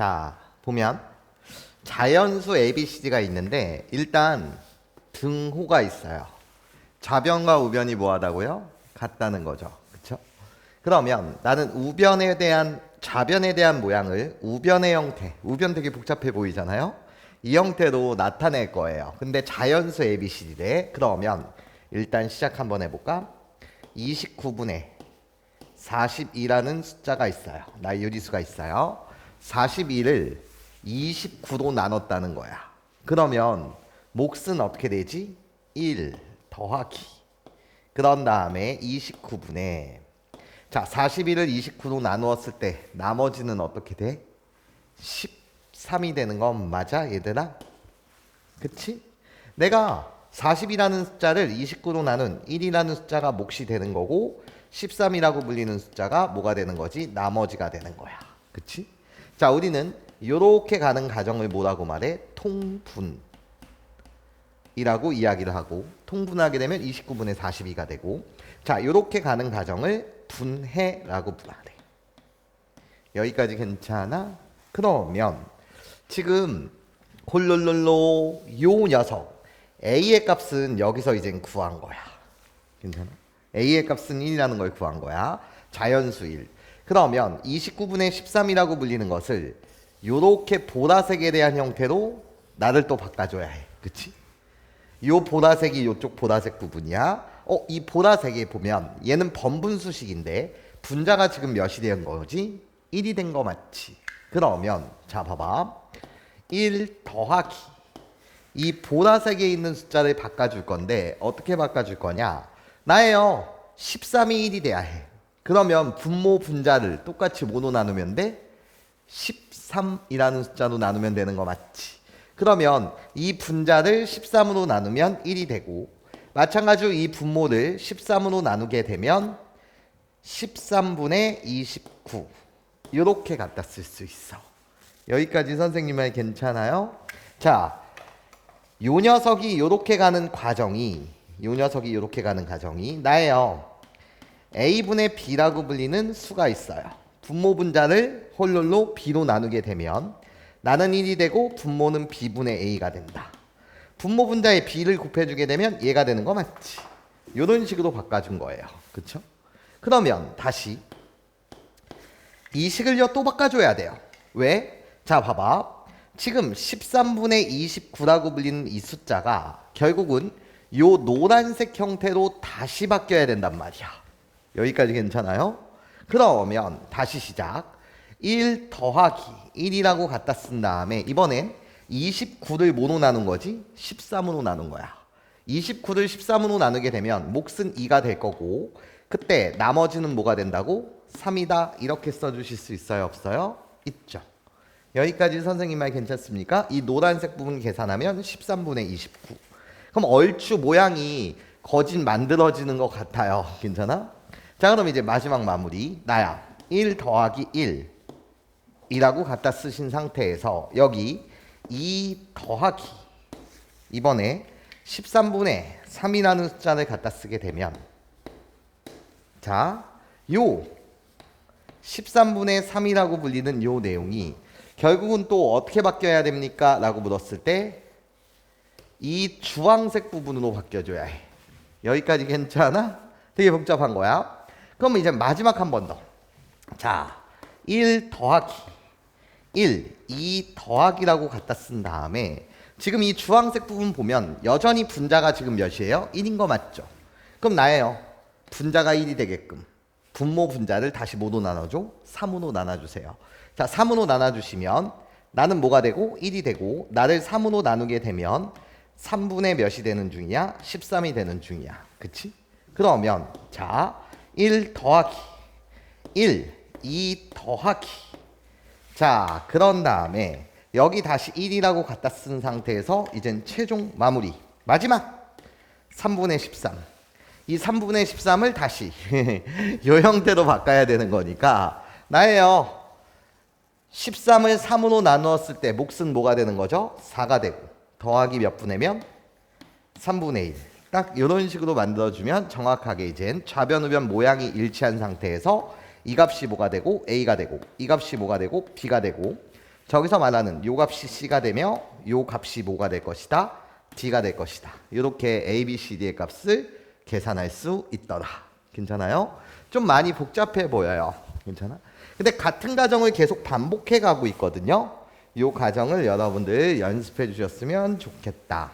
자, 보면 자연수 ABCD가 있는데 일단 등호가 있어요. 좌변과 우변이 뭐하다고요? 같다는 거죠. 그렇죠? 그러면 나는 우변에 대한 좌변에 대한 모양을 우변의 형태, 우변 되게 복잡해 보이잖아요. 이 형태로 나타낼 거예요. 근데 자연수 ABCD래. 그러면 일단 시작 한번 해볼까? 29분의 42라는 숫자가 있어요. 나의 유리수가 있어요. 42를 29로 나눴다는 거야. 그러면 몫은 어떻게 되지? 1 더하기. 그런 다음에 29분의 자 41을 29로 나누었을 때 나머지는 어떻게 돼? 13이 되는 건 맞아 얘들아? 그치? 내가 40이라는 숫자를 29로 나눈 1이라는 숫자가 몫이 되는 거고 13이라고 불리는 숫자가 뭐가 되는 거지? 나머지가 되는 거야. 그치? 자, 우리는 이렇게 가는 가정을 뭐라고 말해? 통분이라고 이야기를 하고 통분하게 되면 29분의 42가 되고 자, 이렇게 가는 가정을 분해라고 말해. 여기까지 괜찮아? 그러면 지금 홀롤롤로 요 녀석 A의 값은 여기서 이젠 구한 거야. 괜찮아? A의 값은 1이라는 걸 구한 거야. 자연수 1. 그러면 29분의 13이라고 불리는 것을 요렇게 보라색에 대한 형태로 나를 또 바꿔줘야 해. 그치? 요 보라색이 요쪽 보라색 부분이야. 이 보라색에 보면 얘는 번분수식인데 분자가 지금 몇이 된 거지? 1이 된 거 맞지? 그러면 자 봐봐. 1 더하기 이 보라색에 있는 숫자를 바꿔줄 건데 어떻게 바꿔줄 거냐? 나예요. 13이 1이 돼야 해. 그러면 분모 분자를 똑같이 뭐로 나누면 돼? 13이라는 숫자로 나누면 되는 거 맞지? 그러면 이 분자를 13으로 나누면 1이 되고 마찬가지로 이 분모를 13으로 나누게 되면 13분의 29 이렇게 갖다 쓸 수 있어. 여기까지 선생님 말 괜찮아요? 자, 요 녀석이 요렇게 가는 과정이 나예요. A분의 B라고 불리는 수가 있어요. 분모 분자를 홀롤로 B로 나누게 되면 나는 1이 되고 분모는 B분의 A가 된다. 분모 분자에 B를 곱해주게 되면 얘가 되는 거 맞지? 이런 식으로 바꿔준 거예요. 그쵸? 그러면 다시 이 식을요 또 바꿔줘야 돼요. 왜? 자 봐봐. 지금 13분의 29라고 불리는 이 숫자가 결국은 요 노란색 형태로 다시 바뀌어야 된단 말이야. 여기까지 괜찮아요? 그러면 다시 시작. 1 더하기 1이라고 갖다 쓴 다음에 이번엔 29를 뭐로 나눈 거지? 13으로 나눈 거야. 29를 13으로 나누게 되면 몫은 2가 될 거고 그때 나머지는 뭐가 된다고? 3이다 이렇게 써주실 수 있어요? 없어요? 있죠. 여기까지 선생님 말 괜찮습니까? 이 노란색 부분 계산하면 13분의 29. 그럼 얼추 모양이 거짓 만들어지는 것 같아요. 괜찮아? 자 그럼 이제 마지막 마무리. 나야 1 더하기 1이라고 갖다 쓰신 상태에서 여기 2 더하기 이번에 13분의 3이라는 숫자를 갖다 쓰게 되면 자, 요 13분의 3이라고 불리는 요 내용이 결국은 또 어떻게 바뀌어야 됩니까? 라고 물었을 때 이 주황색 부분으로 바뀌어줘야 해. 여기까지 괜찮아? 되게 복잡한 거야. 그럼 이제 마지막 한 번 더. 자, 1 더하기 2 더하기라고 갖다 쓴 다음에 지금 이 주황색 부분 보면 여전히 분자가 지금 몇이에요? 1인 거 맞죠? 그럼 나예요. 분자가 1이 되게끔 분모 분자를 다시 뭐로 나눠줘? 3으로 나눠주세요. 자, 3으로 나눠주시면 나는 뭐가 되고 1이 되고 나를 3으로 나누게 되면 3분의 몇이 되는 중이야? 13이 되는 중이야. 그치? 그러면 자 1 더하기 2 더하기 자 그런 다음에 여기 다시 1이라고 갖다 쓴 상태에서 이젠 최종 마무리 마지막 3분의 13 이 3분의 13을 다시 이 형태로 바꿔야 되는 거니까 나예요. 13을 3으로 나누었을 때 몫은 뭐가 되는 거죠? 4가 되고 더하기 몇 분의면? 3분의 1. 딱 이런 식으로 만들어주면 정확하게 이젠 좌변 우변 모양이 일치한 상태에서 이 값이 뭐가 되고 A가 되고 이 값이 뭐가 되고 B가 되고 저기서 말하는 요 값이 C가 되며 요 값이 뭐가 될 것이다? D가 될 것이다. 이렇게 A, B, C, D의 값을 계산할 수 있더라. 괜찮아요? 좀 많이 복잡해 보여요. 괜찮아? 근데 같은 과정을 계속 반복해 가고 있거든요. 요 과정을 여러분들 연습해 주셨으면 좋겠다.